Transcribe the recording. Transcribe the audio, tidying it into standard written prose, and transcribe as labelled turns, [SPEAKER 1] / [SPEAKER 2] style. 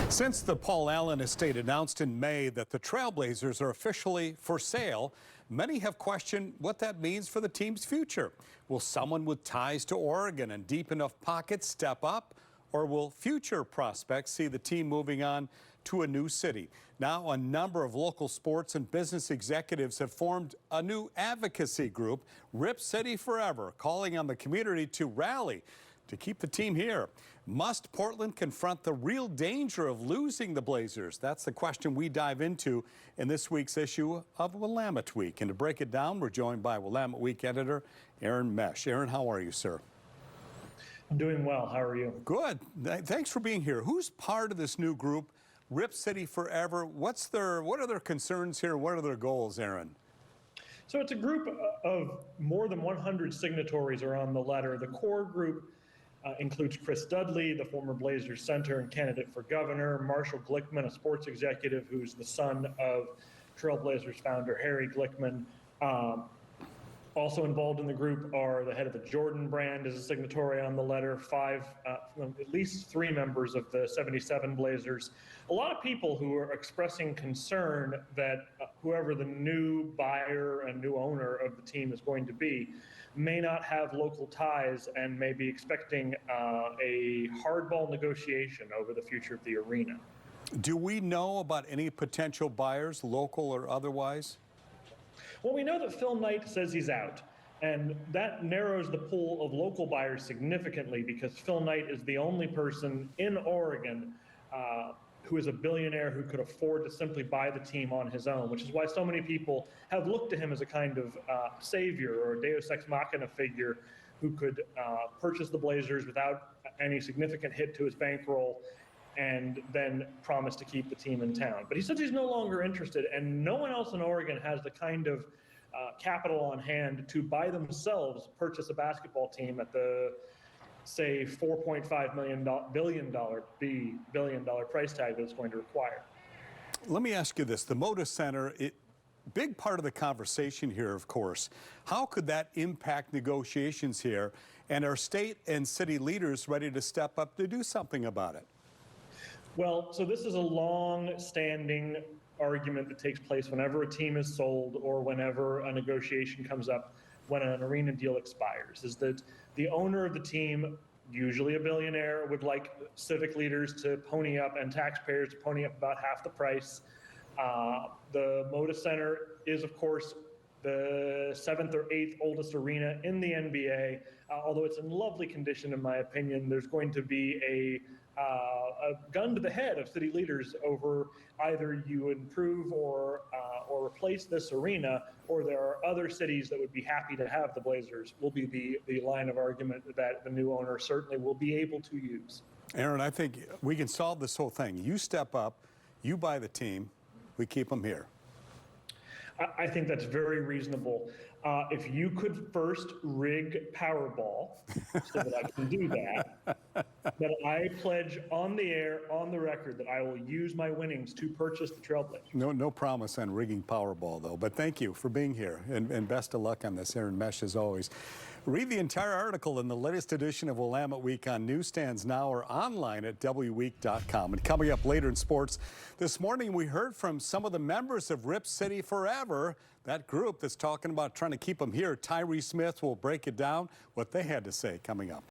[SPEAKER 1] Since the Paul Allen estate announced in May that the Trailblazers are officially for sale, many have questioned what that means for the team's future. Will someone with ties to Oregon and deep enough pockets step up? Or will future prospects see the team moving on to a new city? Now, a number of local sports and business executives have formed a new advocacy group, Rip City Forever, calling on the community to rally to keep the team here. Must Portland confront the real danger of losing the Blazers? That's the question we dive into in this week's issue of Willamette Week. And to break it down, we're joined by Willamette Week editor Aaron Mesh. Aaron, how are you, sir?
[SPEAKER 2] I'm doing well. How are you?
[SPEAKER 1] Good. Thanks for being here. Who's part of this new group, Rip City Forever? What are their concerns here? What are their goals, Aaron?
[SPEAKER 2] So it's a group of more than 100 signatories are on the letter. The core group includes Chris Dudley, the former Blazers center and candidate for governor, Marshall Glickman, a sports executive who's the son of Trailblazers founder Harry Glickman. Also involved in the group are the head of the Jordan brand as a signatory on the letter, at least three members of the 77 Blazers. A lot of people who are expressing concern that whoever the new buyer and new owner of the team is going to be may not have local ties and may be expecting a hardball negotiation over the future of the arena.
[SPEAKER 1] Do we know about any potential buyers, local or otherwise?
[SPEAKER 2] Well, we know that Phil Knight says he's out, and that narrows the pool of local buyers significantly because Phil Knight is the only person in Oregon who is a billionaire who could afford to simply buy the team on his own, which is why so many people have looked to him as a kind of savior or deus ex machina figure who could purchase the Blazers without any significant hit to his bankroll and then promise to keep the team in town. But he says he's no longer interested, and no one else in Oregon has the kind of capital on hand to by themselves purchase a basketball team at the, say, $4.5 billion price tag that it's going to require.
[SPEAKER 1] Let me ask you this. The Moda Center, big part of the conversation here, of course. How could that impact negotiations here? And are state and city leaders ready to step up to do something about it?
[SPEAKER 2] Well, so this is a long-standing argument that takes place whenever a team is sold or whenever a negotiation comes up when an arena deal expires, is that the owner of the team, usually a billionaire, would like civic leaders to pony up and taxpayers to pony up about half the price. The Moda Center is, of course, the 7th or 8th oldest arena in the NBA. Although it's in lovely condition, in my opinion, there's going to be a gun to the head of city leaders over either you improve or replace this arena, or there are other cities that would be happy to have the Blazers, will be the line of argument that the new owner certainly will be able to use.
[SPEAKER 1] Aaron, I think we can solve this whole thing. You step up, you buy the team, we keep them here.
[SPEAKER 2] I think that's very reasonable. If you could first rig Powerball so that I can do that, then I pledge on the air, on the record, that I will use my winnings to purchase the Trailblazers.
[SPEAKER 1] No promise on rigging Powerball, though. But thank you for being here, and best of luck on this, Aaron Mesh, as always. Read the entire article in the latest edition of Willamette Week on newsstands now or online at wweek.com. And coming up later in sports, this morning we heard from some of the members of Rip City Forever, that group that's talking about trying to keep them here. Tyree Smith will break it down, what they had to say coming up.